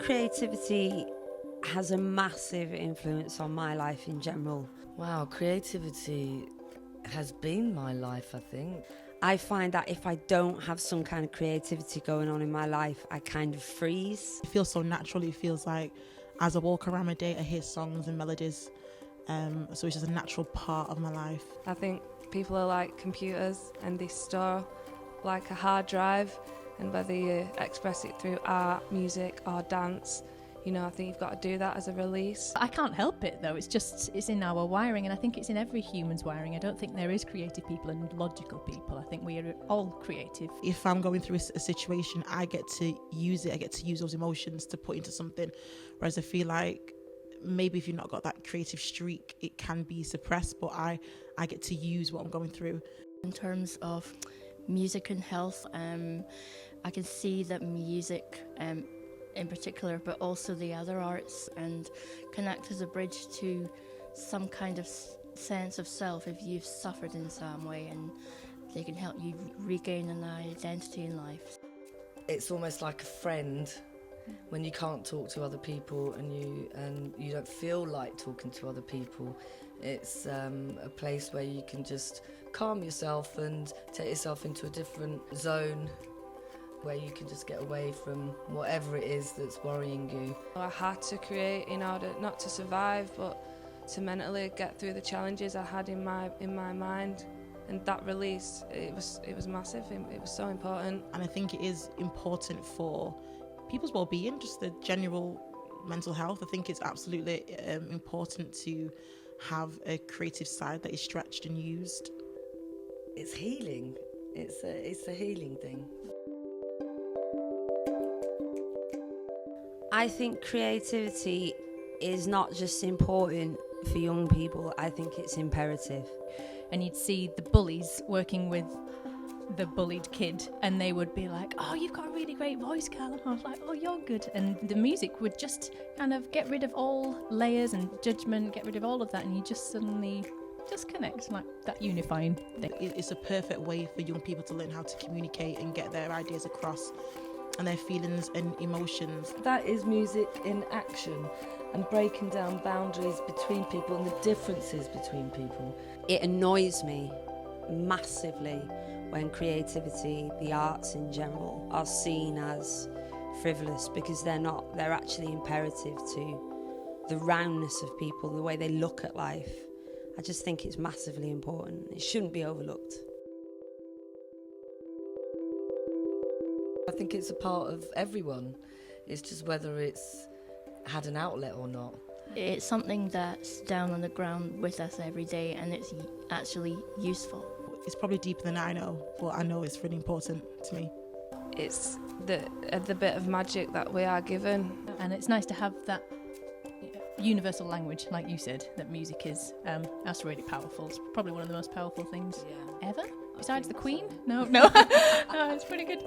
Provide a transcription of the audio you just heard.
creativity has a massive influence on my life in general. Wow, creativity has been my life, I think. I find that if I don't have some kind of creativity going on in my life, I kind of freeze. It feels so natural. It feels like as I walk around my day, I hear songs and melodies. So it's just a natural part of my life. I think people are like computers and they store like a hard drive, and whether you express it through art, music or dance, you know, I think you've got to do that as a release. I can't help it though, it's in our wiring, and I think it's in every human's wiring. I don't think there is creative people and logical people. I think we are all creative. If I'm going through a situation, I get to use it, I get to use those emotions to put into something, whereas I feel like maybe if you've not got that creative streak, it can be suppressed, but I get to use what I'm going through. In terms of music and health, I can see that music in particular, but also the other arts, and can act as a bridge to some kind of sense of self if you've suffered in some way, and they can help you regain an identity in life. It's almost like a friend when you can't talk to other people and you don't feel like talking to other people. It's a place where you can just calm yourself and take yourself into a different zone where you can just get away from whatever it is that's worrying you. I had to create in order not to survive, but to mentally get through the challenges I had in my mind. And that release, it was massive. It was so important. And I think it is important for people's well-being, just the general mental health. I think it's absolutely important to have a creative side that is stretched and used. It's healing. It's a healing thing. I think creativity is not just important for young people, I think it's imperative. And you'd see the bullies working with the bullied kid, and they would be like, "Oh, you've got a really great voice, Carl." And I was like, "Oh, you're good." And the music would just kind of get rid of all layers and judgment, get rid of all of that, and you just suddenly just connect, like that unifying thing. It's a perfect way for young people to learn how to communicate and get their ideas across and their feelings and emotions. That is music in action, and breaking down boundaries between people and the differences between people. It annoys me massively when creativity, the arts in general, are seen as frivolous, because they're not. They're actually imperative to the roundness of people, the way they look at life. I just think it's massively important. It shouldn't be overlooked. I think it's a part of everyone. It's just whether it's had an outlet or not. It's something that's down on the ground with us every day, and it's actually useful. It's probably deeper than I know, but I know it's really important to me. It's the bit of magic that we are given. And it's nice to have that universal language, like you said, that music is. That's really powerful. It's probably one of the most powerful things ever. Besides the Queen? No, no, it's pretty good.